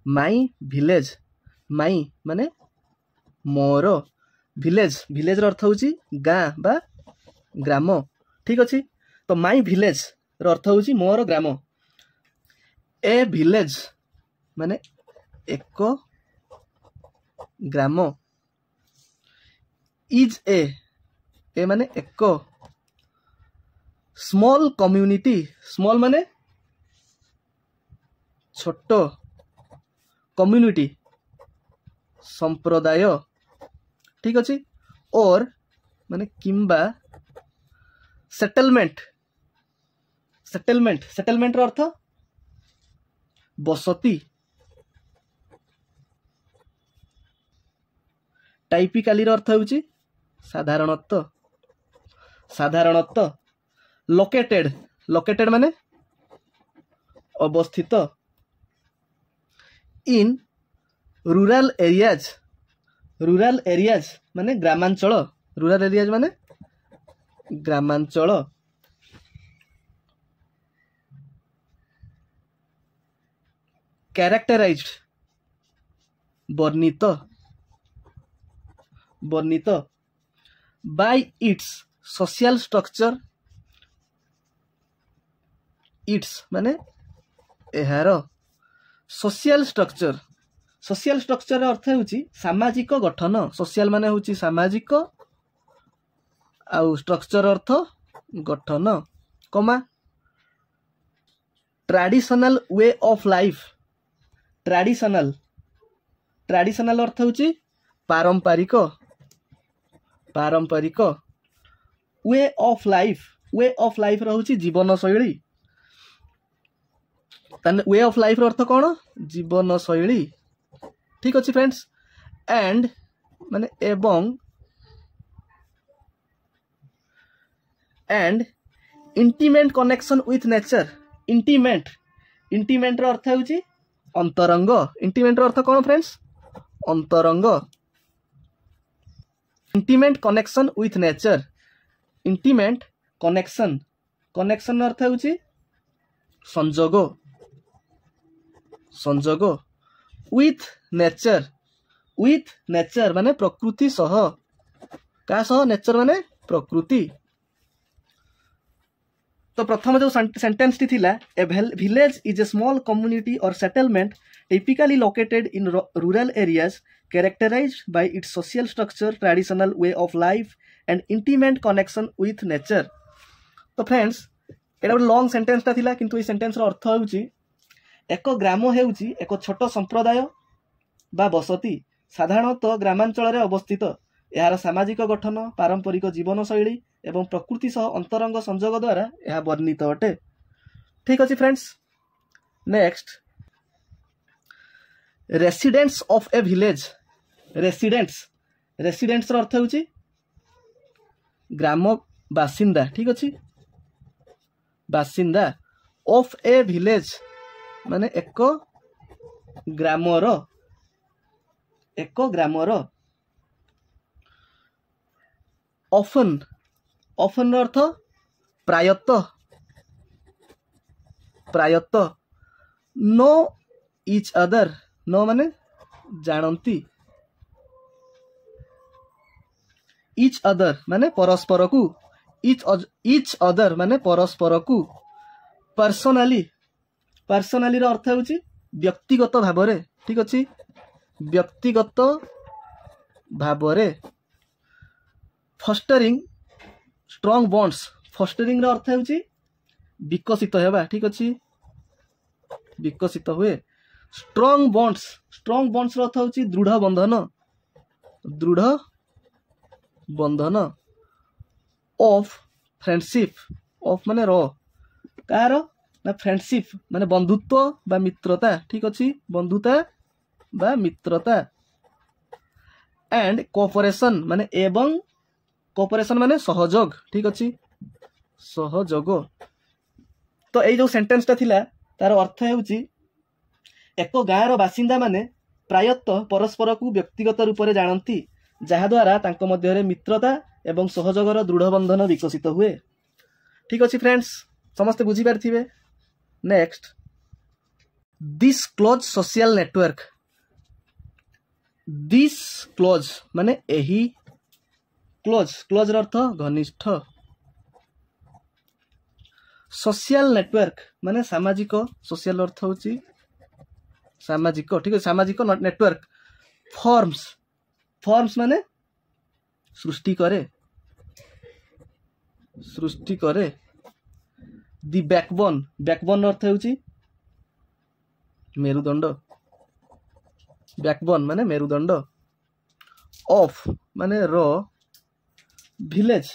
माई village, माई माने मोर, village village अर्थ होची गाँ बा ग्राम। ठीक अच्छे, तो माई भिलेज अर्थ होची मोर ग्राम। ए भिलेज माने एक ग्राम। इज ए माने एक। स्मॉल कम्युनिटी, स्मॉल माने छोट, कम्युनिटी संप्रदाय। ठीक अच्छे, और माने किंबा सेटलमेंट, सेटलमेंट सेटलमेंट रो अर्थ बसती। टाइपिकाली रो अर्थ होची साधारणतः, साधारणतः। लोकेटेड, लोकेटेड माने अवस्थित। इन रूरल एरियाज, रूरल एरियाज माने ग्रामांचल, रूरल एरियाज माने ग्रामांचल। कैरेक्टराइज्ड वर्णित, वर्णित। Bye it's social structure, it's माने एहार सोशल स्ट्रक्चर, सोशल स्ट्रक्चर अर्थ होची सामाजिक गठन। सोशल माने होची सामाजिक, आउ स्ट्रक्चर अर्थ गठन, कमा। Traditional way of life, traditional, traditional अर्थ होची पारंपरिक, पारंपरिक। Way of life, way of life रहउची जीवन शैली। तने वे ऑफ लाइफ अर्थ कौन? जीवन शैली। ठीक अच्छे फ्रेंड्स। एंड माने एवं, and intimate connection with nature, intimate, intimate अर्थ होची अंतरंग। इंटीमेट अर्थ कौन फ्रेंड्स? अंतरंग। Intimate connection with nature, intimate connection, connection अर्थ होची संजोग, संजोग। विथ नेचर, विथ नेचर माने प्रकृति सह, का सह? नेचर माने प्रकृति। तो प्रथम जो सेंटेंस टी थिला, a village is a small community or settlement typically located in rural areas characterized by its social structure, traditional way of life and intimate connection with nature। तो फ्रेंड्स एटा गोटे लॉन्ग सेंटेंस ता थिला, किंतु a sentence रो अर्थ होउची एक ग्राम हेउची एक छोट संप्रदाय बा बसती, साधारणतः ग्रामांचल रे अवस्थित। यार सामाजिक गठन, पारंपरिक जीवन शैली एवं प्रकृति सह अंतरंग संयोग द्वारा यह वर्णित अटे। ठीक अछि friends. Next, residents of a village, residents, residents अर्थ होची ग्राम बासिंदा। ठीक अछि, बासिंदा। ऑफ ए विलेज माने एक ग्रामर, एक ग्रामर। ऑफन, ऑफन अर्थ प्रायतः, प्रायतः। नो इच अदर, नो माने जानती, इच अदर माने परस्पर को, इच अदर माने परस्पर को। पर्सनाली, पर्सनाली रो अर्थ होची व्यक्तिगत भावरे। ठीक अछि, व्यक्तिगत भावरे। फस्टरिंग स्ट्रॉन्ग बॉन्ड्स, फस्टरिंग रो अर्थ होची विकसित हेबा। ठीक अछि, विकसित हुए। स्ट्रॉन्ग बॉन्ड्स, स्ट्रॉन्ग बॉन्ड्स रो अर्थ होची दृढ़ बंधन, दृढ़ बंधन। ऑफ फ्रेंडशिप, ऑफ माने रो, कार ना फ्रेंडशिप माने बंधुत्व बा मित्रता। ठीक अछि, बंधुता बा मित्रता। एंड कोऑपरेशन माने एवं, कोऑपरेशन माने सहयोग। ठीक अछि, सहयोग। तो एई जो सेंटेंस ता थिला तार अर्थ हेउची एक गाँवर बासिंदा माने प्रायतः परस्पर को व्यक्तिगत रूप से जानती, जहाद्वारा तांको मध्यरे मित्रता एवं सहयोगर दृढ़ बंधन विकसित हुए। ठीक अच्छे फ्रेंड्स, समस्ते बुझी पारिथिबे। Next, this close social network, this close माने एही, क्लोज क्लोज अर्थ घनिष्ठ, सोशल नेटवर्क माने सामाजिक, सोशल अर्थ होची सामाजिक, ठीक है सामाजिक नेटवर्क, फॉर्म्स फॉर्म्स माने सृष्टि करे, सृष्टि करे, दी बैकबोन, बैकबोन अर्थ होची मेरुदंड, बैकबोन माने मेरुदंड, ऑफ माने रो, विलेज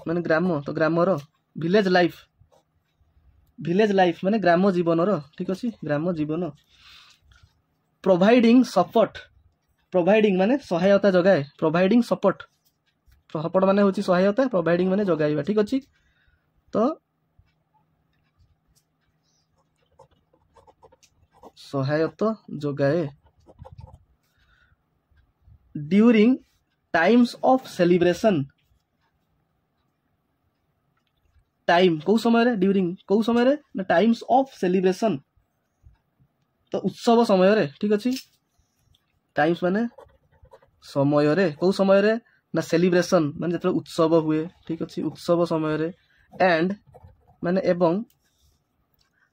माने ग्राम, तो grammar, village life, village life माने ग्राम जीवन रो, ठीक अछि ग्राम जीवन, प्रोवाइडिंग सपोर्ट, प्रोवाइडिंग माने सहायता जगाए, प्रोवाइडिंग सपोर्ट, सपोर्ट माने होची सहायता, प्रोवाइडिंग माने जगाइबा, ठीक अछि तो सहायता जगाए, during times of celebration, time को समय रे, ड्यूरिंग को समय रे ना टाइम्स ऑफ सेलिब्रेशन, तो उत्सव समय रे, ठीक अछि टाइम्स माने समय रे, को समय रे ना सेलिब्रेशन माने जतरे उत्सव हुए, ठीक अछि उत्सव समय रे, एंड माने एवं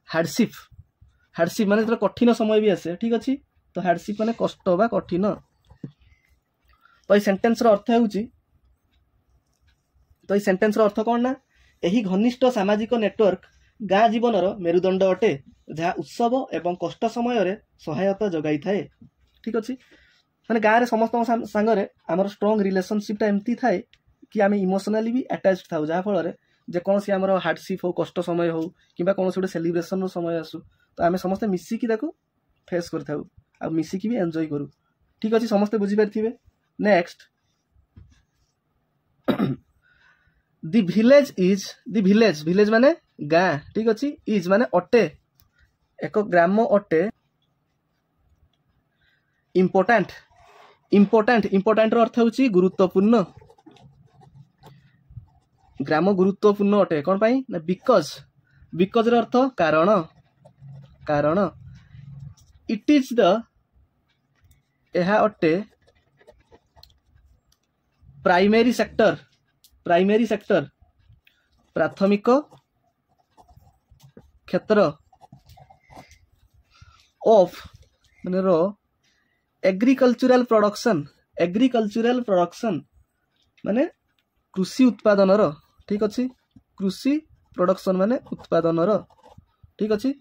हार्डशिप, हार्डशिप माने जतरे कठिन समय भी आसे, ठीक अछि तो हार्डशिप माने कष्ट बा कठिन, तो ये सेंटेंस रो अर्थ होउची, तो ये सेंटेंस रो अर्थ कोन ना एही घनिष्ठ सामाजिक नेटवर्क गाँ जीवनर मेरुदंड अटे, जहाँ उत्सव एवं कष्ट समय रे सहायता जगाई थाए, ठीक अछि माने गाँ रे समस्त सांगरे आमर स्ट्रांग रिलेशनशिप टा एमती थाए कि आमे इमोशनली भी अटैच्ड थाउ, जहाँ फल रे जे कोनसी आमर हार्डशिप हो, कष्ट समय हो किबा कोनसी गोटे सेलिब्रेशन रो समय आसु तो आमे समस्त मिसी कि ताको फेस करथाउ आ मिसी कि भी एन्जॉय करू, ठीक अछि समस्त बुझी पारथिबे। Next the village is, the village, village माने गाँ, ठीक अछि इज माने अटे, एक ग्राम अटे, इम्पोर्टेंट, इम्पोर्टेंट, इम्पोर्टेंट रो अर्थ होची गुरुत्वपूर्ण, ग्राम गुरुत्वपूर्ण अटे कोन पई ना बिकॉज, बिकॉज रो अर्थ कारण, कारण, इट इज द एहा अटे प्राइमरी सेक्टर, प्राइमरी सेक्टर प्राथमिक क्षेत्र, ऑफ माने रो एग्रीकल्चरल प्रोडक्शन, एग्रीकल्चरल प्रोडक्शन माने कृषि उत्पादन रो, ठीक अछि कृषि प्रोडक्शन माने उत्पादन रो, ठीक अछि,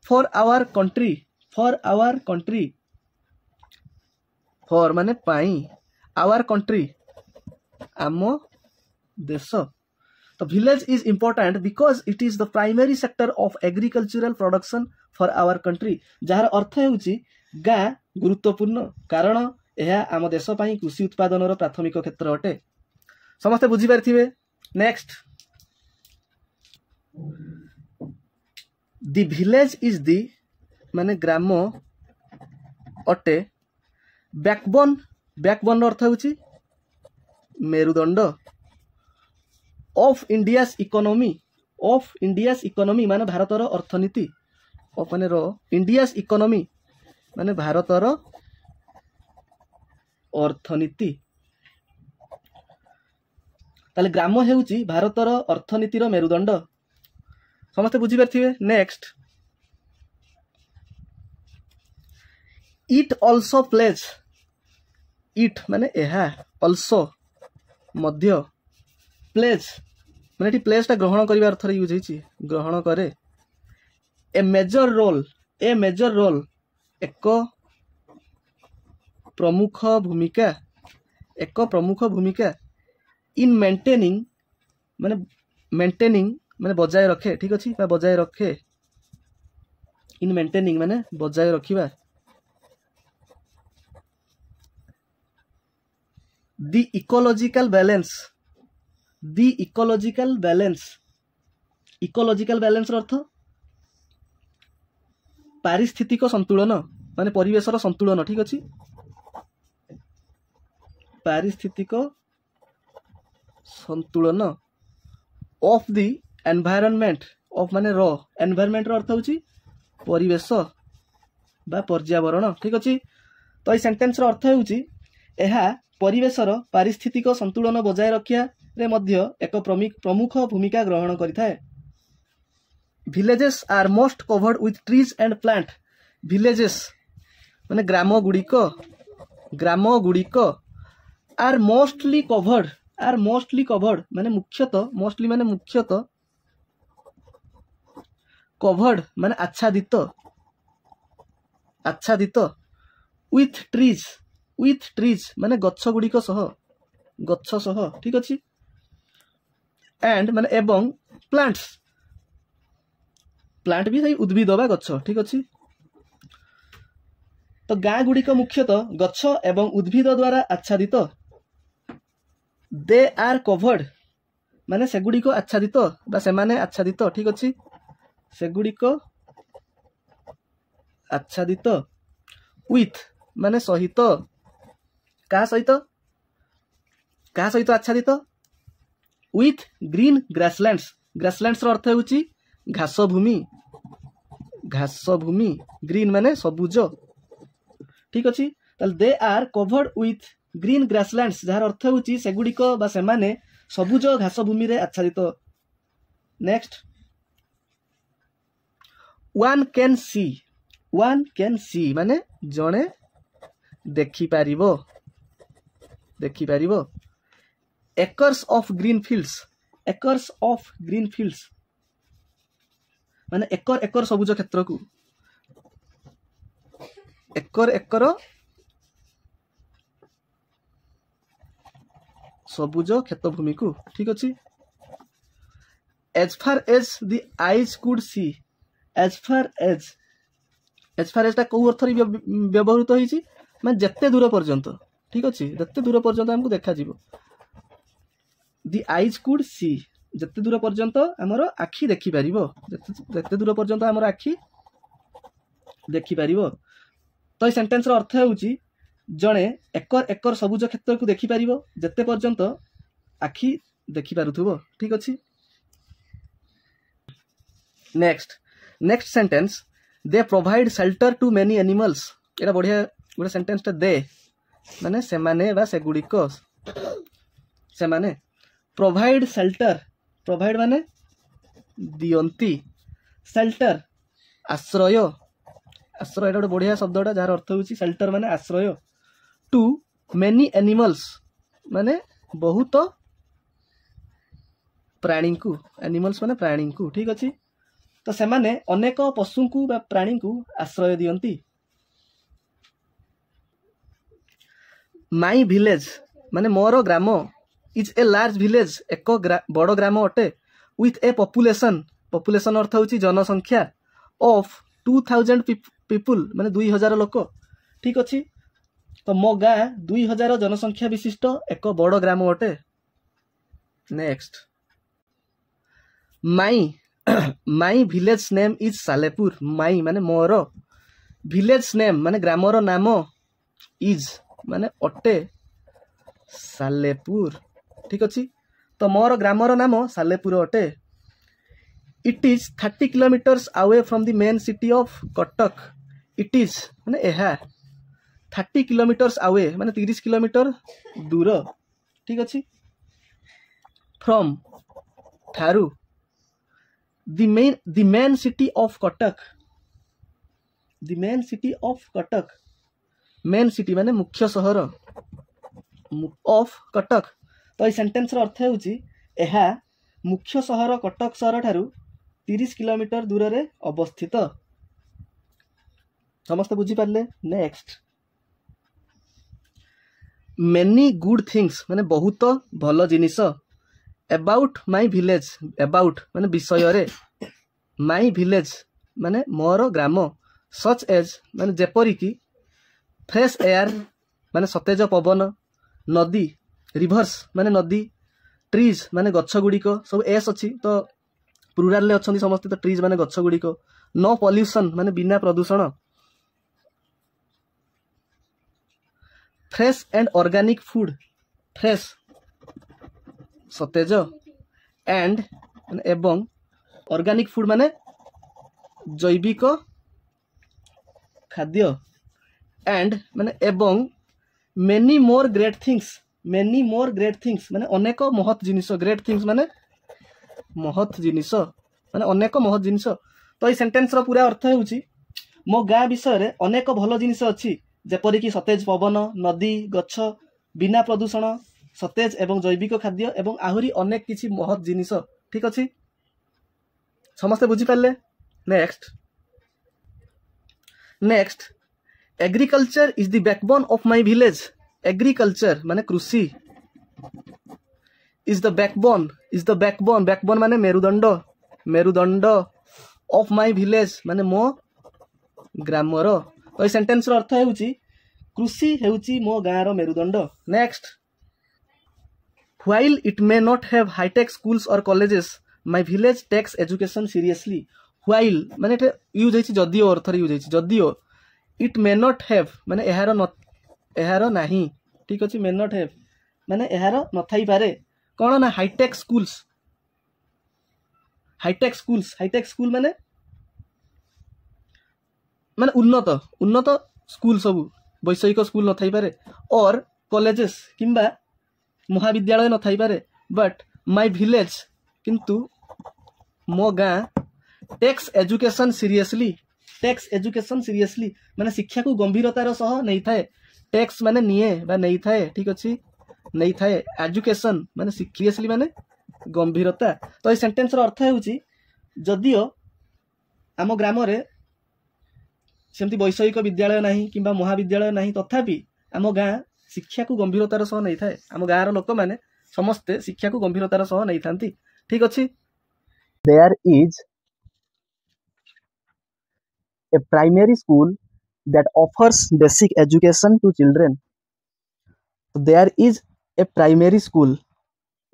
for our country, for our country, for माने पाई, आवर कंट्री आमो देश, तो village is important because it is the primary sector of agricultural production for our country, जार अर्थ होउची गाँ गुरुत्वपूर्ण कारण यह आम देश पई कृषि उत्पादन रो प्राथमिक क्षेत्र अटे, समस्त बुझी पारथिबे। Next the village is the माने ग्राम अटे, बैकबोन, बैकबोन अर्थ होउची मेरुदंड, of India's economy, of India's economy माने भारतर अर्थनीति, ऑफ माने रो इंडियास इकोनॉमी माने भारतर अर्थनीति, ताले ग्राम हेउची भारतर अर्थनीतिर मेरुदंड, समस्त बुझी पारथिबे। Next it also plays, it माने एहा, ऑल्सो मध्य, प्लेज माने एटी प्लेज टा ग्रहण करिवार अर्थ यूज होईची ग्रहण करे, a major role, a major role एक प्रमुख भूमिका, एक प्रमुख भूमिका, इन मेंटेनिंग माने मेंटेनिंग माने बजाय रखे, ठीक अछि बजाय रखे, इन मेंटेनिंग माने बजाय रखिबा, दी इकोलॉजिकल बैलेंस, दी इकोलॉजिकल बैलेंस, इकोलॉजिकल बैलेंस अर्थ पारिस्थितिक संतुलन माने परिवेशर संतुलन, ठीक अछि पारिस्थितिक संतुलन, ऑफ दी एनवायरनमेंट, ऑफ माने र एनवायरनमेंट रो अर्थ होची परिवेश बा पर्यावरण ठीक अछि तो ए सेंटेंस रो अर्थ होची एहा परिवेशर पारिस्थितिक संतुलन बजाय रखिया रे मध्य एक प्रमुख भूमिका ग्रहण करिथाय villages are most covered with trees and plant villages माने ग्राम गुड़िक are mostly covered माने मुख्यतः mostly माने मुख्यतः covered माने आच्छादित with trees माने गच्छ गुड़िक सह ठीक अछि and माने एवं प्लांट भी सही उद्भिद बा गच्छ ठीक अछि तो गाँ गुड़िक मुख्यतः गच्छ एवं उद्भिद द्वारा आच्छादित दे आर कवर्ड माने सेगुड़िक आच्छादित बा सेमाने आच्छादित ठीक अछि सेगुड़िक आच्छादित विथ माने सहित का सहित आच्छादित विथ ग्रीन ग्रासलैंड्स रो अर्थ होची घास भूमि ग्रीन माने सबुज ठीक अछि ताल they are covered with green grasslands जार अर्थ होची सेगुड़िक बा सेमाने सबुज घास भूमि रे आच्छादित नेक्स्ट वन कैन सी माने जणे देखि पारिबो एकर्स ऑफ ग्रीन फील्ड्स माने एकर सबुज क्षेत्र को एकर सबुज क्षेत्र भूमि को ठीक अछि as far as the eyes could see as far as टा को अर्थ व्यवहृत होईची माने जत्ते दूर पर्यंत ठीक अछि जत्ते दूर पर्यंत हमको देखा जीवो द आईज कुड सी जत्ते दूर पर्यंत हमर आखी देखि पारिबो जत्ते दूर पर्यंत हमर आखी देखि पारिबो तो ए सेंटेंस रो अर्थ होउची जणे एकर सबुज क्षेत्र को देखि पारिबो जत्ते पर्यंत आखी देखि पारुथबो ठीक अछि next sentence they provide shelter to many animals एटा बढ़िया गोटे सेंटेंस टा दे माने सेमाने बा सेगुड़िक सेमाने प्रोवाइड प्रोवाइड माने दियंती शेल्टर आश्रय एटा गोटे बढ़िया शब्दटा जार अर्थ होची शेल्टर माने आश्रय टू मेनी एनिमल्स माने बहुत प्राणी को एनिमल्स माने प्राणी को ठीक अछि तो सेमाने अनेक पशु को बा प्राणी को आश्रय दियंती माई विलेज माने मोर ग्राम इज ए लार्ज विलेज एक बड़ ग्राम अटे विथ ए पॉपुलेशन अर्थ होची जनसंख्या ऑफ 2000 पीपुल माने 2000 लोक ठीक अछि तो मो गाँ 2000 जनसंख्या विशिष्ट एक बड़ ग्राम अटे next my village name is Salepur my माने मोर विलेज नेम माने ग्रामर नाम इज माने अटे सालेपुर ठीक अछि तो मोर ग्रामर नाम सालेपुर अटे it is 30 kilometres away from the main city of Cuttack it is माने एहा 30 किलोमीटर्स अवे माने 30 किलोमीटर दूर ठीक अछि from Tharu the main city of Cuttack main city माने मुख्य शहर ऑफ कटक तो ये सेंटेंस रो अर्थ होची एहा मुख्य शहर कटक शहर ठारू 30 किलोमीटर दूर रे अवस्थित समस्त बुझी Parle next many good things माने बहुत भल जिनिस अबाउट माई विलेज अबाउट माने विषय रे माई विलेज माने मोर ग्राम सच एज माने जेपरी की फ्रेश एयर माने सतेज पवन नदी रिवर्स माने नदी ट्रीज माने गच्छ गुड़िक सब एस अच्छी तो प्लुराल ले अच्छी समस्त तो ट्रीज माने गच्छ गुड़िक नो पॉल्यूशन माने बिना प्रदूषण fresh and organic food fresh Satej and एवं ऑर्गेनिक फूड माने जैविक खाद्य एंड माने एवं मेनी मोर ग्रेट थिंग्स माने अनेक महत जिनिस ग्रेट थिंग्स माने महत जिनिस माने अनेक महत जिनिस। तो ये सेंटेंस रो पूरा अर्थ होउची मो गाँ विषय रे अनेक भल जिनिस अछि जेपरि कि सतेज पवन नदी गछ बिना प्रदूषण सतेज एवं जैविक खाद्य एवं आहुरी अनेक किछि महत जिनिस। ठीक अछि समस्ते बुझी पाले। Next agriculture is the backbone of my village. Agriculture माने कृषि इज द बैकबोन माने मेरुदंड ऑफ माय विलेज माने मो ग्रामर। तो सेंटेंस रो अर्थ हेउची कृषि हेउची मो गाँर मेरुदंड। Next while it may not have hitech schools और colleges my village takes education seriously. While माने यूज हेछि जदियो अर्थ रे यूज हेछि जदियो इट मे नॉट हैव माने एहारो नाही। ठीक अछि मे नॉट हैव माने एहारो न थाई पारे कोन ना हाईटेक स्कूल माने उन्नत स्कूल सब वैषयिक स्कूल न थाई पारे और कॉलेजेस किंबा महाविद्यालय न थाई पारे बट माय विलेज किंतु मो गाँ टेक्स एजुकेशन सीरियसली माने शिक्षा को गंभीरतार सह नहीं थाए। टेक्स माने निये बा नहीं थाए। ठीक अछि नहीं थाए एजुकेशन माने सीरियसली माने गंभीरता। तो ये सेंटेंस रो अर्थ हेउची जदियो आम ग्राम रे सेमती वैषयिक विद्यालय नहीं किंबा महाविद्यालय नहीं तथापि आम गाँ शिक्षा को गंभीरतार सह नहीं थाए। आम गाँर लोक माने समस्ते शिक्षा को गंभीरतार सह नहीं थांती। ठीक अछि there is a primary school that offers basic education to children. There is a primary school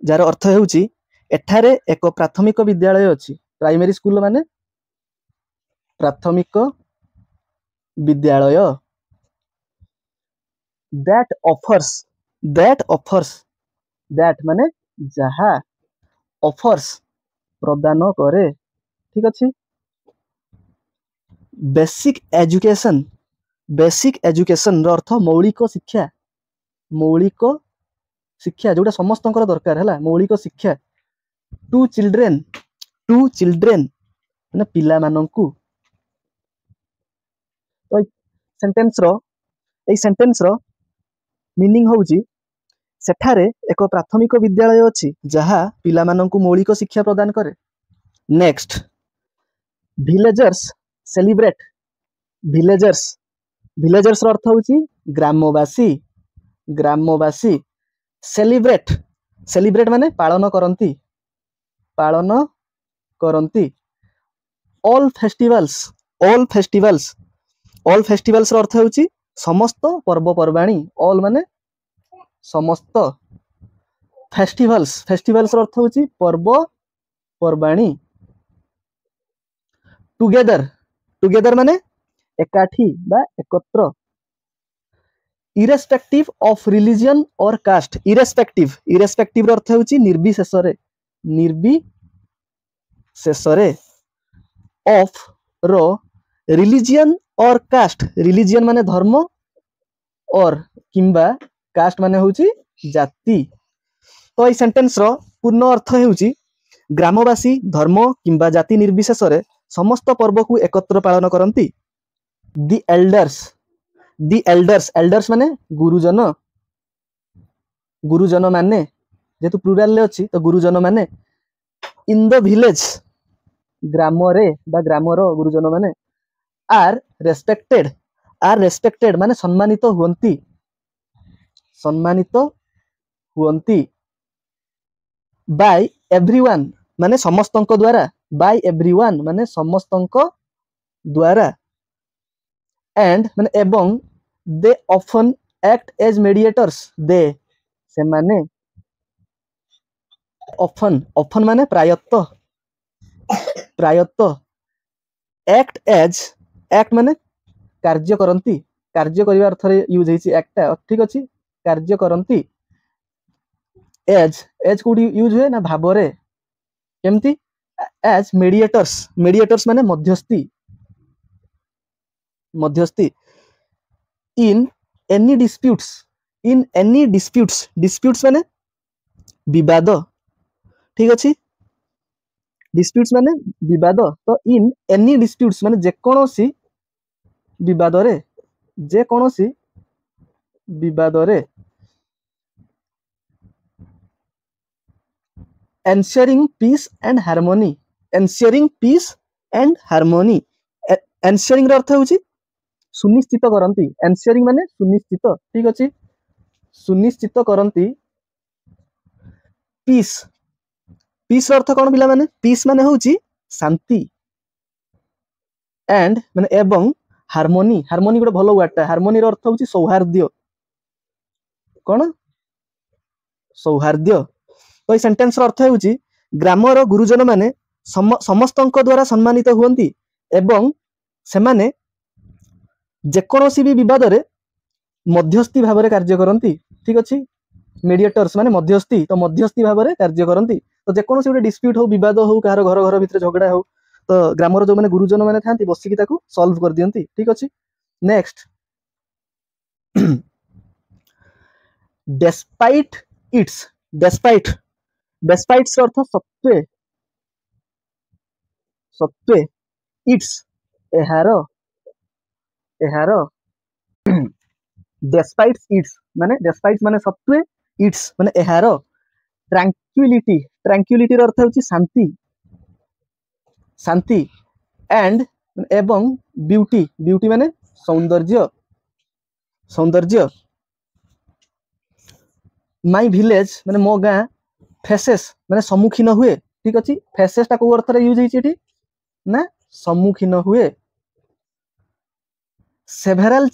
जार अर्थ हेउची एठारे एक प्राथमिक विद्यालय अछि। प्राइमरी स्कूल माने प्राथमिक विद्यालय। that माने जहा offers प्रदान करे। ठीक अछि बेसिक एजुकेशन रो अर्थ मौलिक शिक्षा जोटा समस्त दरकार है मौलिक शिक्षा टू चिल्ड्रेन माने पिला माननकु। तो सेंटेंस रो मीनिंग होउची सेठारे एक प्राथमिक विद्यालय अछि जहा पिला माननकु मौलिक शिक्षा प्रदान करे। Next villagers celebrate. विलेजर्स रो अर्थ होउची ग्रामवासी। सेलिब्रेट माने पालन करंती। ऑल फेस्टिवल्स रो अर्थ होउची समस्त पर्वपर्वाणी। ऑल माने समस्त फेस्टिवल्स रो अर्थ होउची पर्वपर्वाणी। टुगेदर माने एकाठी बा एकत्र। इरेस्पेक्टिव ऑफ रिलीजन और कास्ट। इरेस्पेक्टिव रो अर्थ होउची निर्विशेषरे ऑफ रो रिलीजन और कास्ट। रिलीजन माने धर्म और किंबा कास्ट माने होउची जाति। तो ये सेंटेंस रो पूर्ण अर्थ होउची ग्रामवासी धर्म किंबा जाति निर्विशेषरे समस्त पर्व को एकत्र पालन करंती। दी एल्डर्स माने गुरुजन माने जेतु प्लुराल ले अछि तो गुरुजन माने इन द विलेज ग्राम रे बा ग्रामर गुरुजन माने आर रेस्पेक्टेड माने सम्मानित हुअंती बाय एवरीवन माने समस्तंक द्वारा। बाय एवरीवन माने समस्तंक द्वारा। एंड माने एवं they often act as mediators. They से माने ऑफन माने प्रायत्त एक्ट माने कार्य करंती। कार्य करिवा अर्थ रे यूज हेछि एक्ट। ठीक अछि कार्य करंती। एज कोडी यूज हुए ना भाबरे केमती as mediators माने मध्यस्थी in any disputes माने विवाद ठीक अछि disputes माने विवाद तो in any disputes माने जे कोनोसी विवाद रे ensuring peace and harmony ensuring ର अर्थ होउची सुनिश्चित करंती ensuring माने सुनिश्चित ठीक अछि सुनिश्चित करंती peace अर्थ कोन पिला माने peace माने होउची शांति and माने एवं हार्मोनी गोटे भलो वर्डटा हार्मोनी रो अर्थ होउची सौहार्द्य कोन सौहार्द्य तो ये सेंटेंस रो अर्थ होउची ग्रामर गुरुजन माने समस्तଙ୍କ द्वारा सम्मानित हुअंती एवं सेमाने जेकोनोसी भी विवाद रे मध्यस्थी भाव रे कार्य करंती ठीक अछि मीडिएटर्स माने मध्यस्थी तो मध्यस्थी भाव रे कार्य करंती तो जेकोनोसी गोटे डिस्प्यूट हो विवाद हो कार घर भितर झगड़ा हो तो ग्रामर जो माने गुरुजन माने थांती बसिकी ताकू सॉल्व कर दियंती ठीक अछि नेक्स्ट डेस्पाइट अर्थ सत्वे इट्स एहारो डेस्पाइट माने सत्वे इट्स माने एहारो ट्रैंक्विलिटी रो अर्थ होची शांति एंड एवं ब्यूटी माने सौंदर्य माय विलेज माने मो गां फेसेस माने सम्मुखीन हुए ठीक अछि फेसेस ता को अर्थ रे यूज हिची एठी ना सम्मुखीन हुए सेवेरल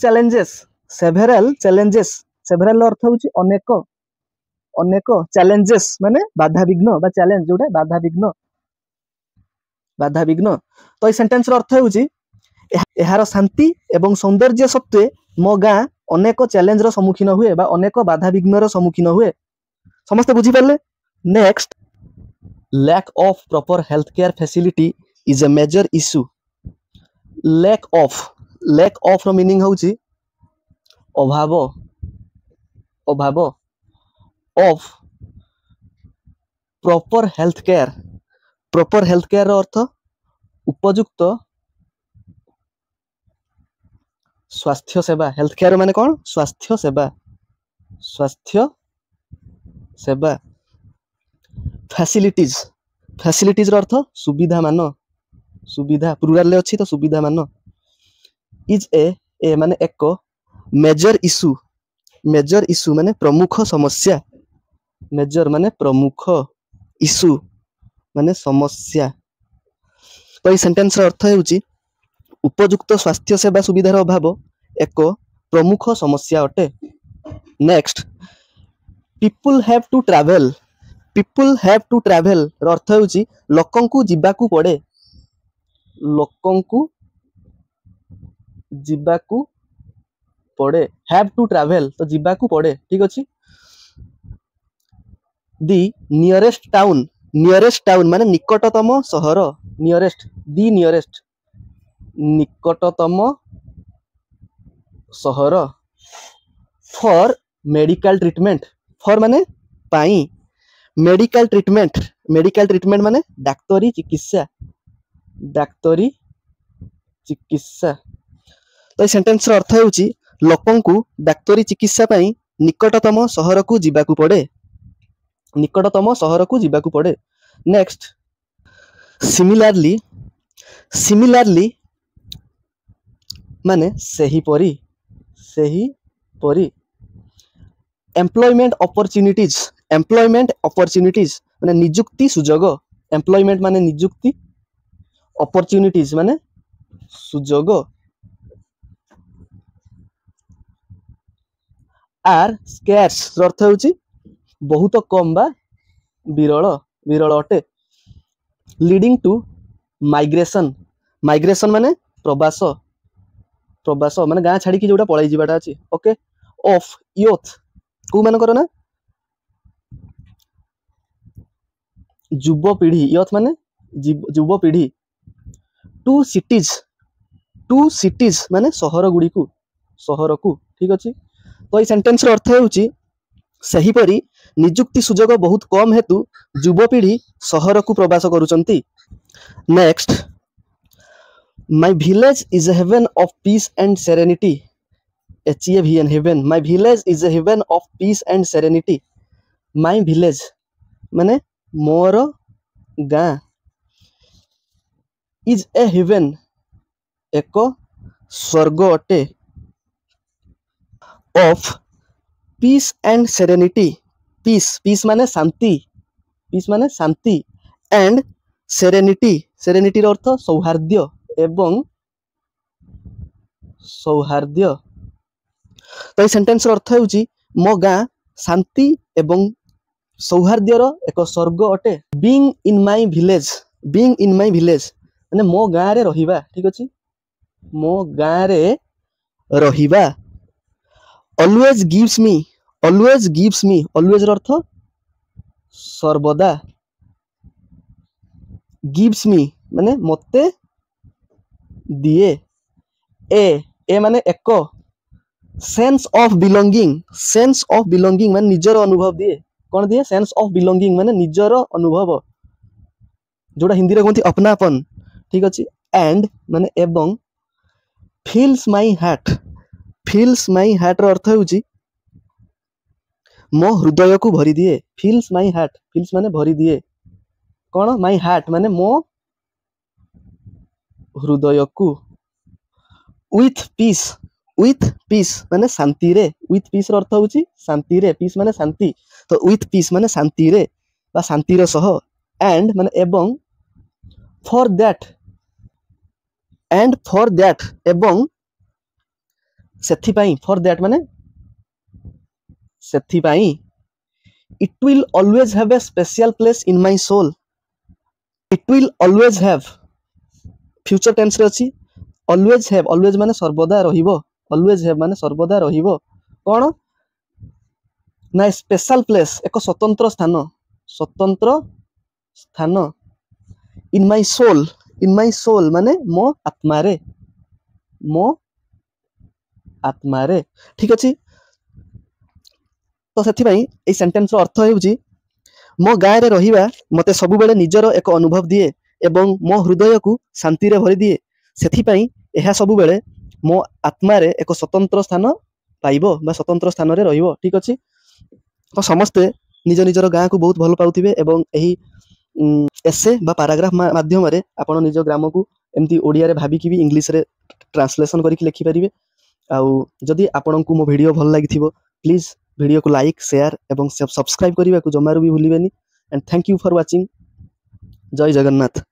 सेवेरल अर्थ होची अनेक चैलेंजेस माने बाधा विघ्न बा चैलेंज जोटा बाधा विघ्न तो ये सेंटेंस रो अर्थ होची एहार शांति एवं सौंदर्य सत्वे मो गां अनेक चैलेंज रो सम्मुखीन हुए बा अनेक बाधा विघ्न रो सम्मुखीन हुए समस्त बुझी पाले next lack of proper health care facility is a major issue lack of रो मीनिंग होची अभाव ऑफ प्रॉपर हेल्थ केयर रो अर्थ उपयुक्त स्वास्थ्य सेवा हेल्थ केयर माने कोन स्वास्थ्य सेवा फैसिलिटीज रो अर्थ सुविधा प्लुरल ले अछि तो सुविधा मान इज ए माने एक मेजर इशू माने प्रमुख समस्या मेजर माने प्रमुख इशू माने समस्या तो ये सेंटेंस रो अर्थ होउची उपयुक्त स्वास्थ्य सेवा सुविधार अभाव एक प्रमुख समस्या अटे next people have to travel रो अर्थ होउची लोकंकु जिबाकू पड़े हैव टू ट्रैवल तो जिबाकू पड़े ठीक अछि दी नियरेस्ट टाउन माने निकटतम शहर नियरेस्ट निकटतम शहर फॉर मेडिकल ट्रीटमेंट फॉर माने पाई मेडिकल ट्रीटमेंट माने डाक्तरी चिकित्सा तो ये सेंटेंस रो अर्थ होउची लोकंकु डाक्तरी चिकित्सा पाई निकटतम शहर को जिबाकू पड़े नेक्स्ट सिमिलरली माने सही परी एम्प्लॉयमेंट अपॉर्चुनिटीज माने नियुक्ति सुजोग एम्प्लॉयमेंट माने नियुक्ति अपॉर्चुनिटीज माने सुजोग आर स्केर्स अर्थ होउची बहुत कम बा विरल अटे लीडिंग टू माइग्रेशन माने प्रवास माने गां छाड़ी की जोटा पळाई जिबाटा अछि ओके ऑफ यूथ को मान करो ना युवपीढ़ी यूथ माने युवपीढ़ी टू सिटीज माने सहर को ठीक अच्छे। तो ये सेंटेंस अर्थ होउची सहीपरी निजुक्ति सुजोग बहुत कम हेतु युवपीढ़ी सहर को प्रवास करुचंती। Next, my village is a heaven of peace and serenity. HEVN heaven. My village is a heaven of peace and serenity. My village माने मोर गाँ, इज ए हेवन एक स्वर्ग अटे, of peace and serenity. Peace माने शांति and serenity अर्थ सौहार्द्य एवं तो ये सेंटेंस अर्थ होउची मो गाँ शांति एवं सौहार्द्यर एक स्वर्ग अटे। बीइंग इन माय विलेज माने मो गाँ रे रहिबा। ठीक अछि, मो गाँ रे रहिबा। ऑलवेज गिव्स मी ऑलवेज अर्थ सर्वदा। गिव्स मी माने मते दिए। ए माने एक। सेंस ऑफ बिलोंगिंग माने निजर अनुभव दिए। कौन दिए? सेंस ऑफ बिलोंगिंग माने निजर अनुभव, जोड़ा हिंदी रे कहती अपनापन। ठीक अच्छे। एंड माने एवं। फिल्स माय हार्ट रो अर्थ होउची मो हृदय को भरी दिए। फिल्स माय माने भरी दिए। कौन? माय हार्ट माने मो हृदय को। विथ पीस माने शांति रे। विथ पीस अर्थ होउची शांति रे। पीस माने शांति, तो विथ पीस माने शांति रे बा शांति रे सह। एंड माने एवं। फॉर दैट एवं सेथि पाई। फॉर दैट माने सेथि पाई। It will always have a special place in my soul. It will always have future tense रे अछि। ऑलवेज माने सर्वदा रहिबो। ऑलवेज हैव माने सर्वदा रहिबो। कौन ना? स्पेशल प्लेस एक स्वतंत्र स्थान। इन माय सोल माने मो आत्मा रे। ठीक अछि। तो सेथि पई ए सेंटेंस रो अर्थ हेउची मो गाँ रे रहिबा मते सबु बेले निजर एक अनुभव दिए एवं मो हृदय को शांति रे भरी दिए। सेथि पई एहा सबु बेले मो आत्मा रे एक स्वतंत्र स्थान पाइबो बा स्वतंत्र स्थान रे रहिबो। ठीक अछि। तो समस्ते निज निजर गाँ को बहुत भल पाउथिबे एवं एही एसे बा पैराग्राफ माध्यम रे आपण निज ग्राम को एमती ओडिया रे भाबी कि भी इंग्लिश रे ट्रांसलेशन करके लिखि परिबे। आउ जदि आपण को मो वीडियो भल लागिथिबो प्लीज वीडियो को लाइक शेयर एवं सब्सक्राइब करने को जमारू भी भूलिबेनी। And thank you for watching. जय जगन्नाथ।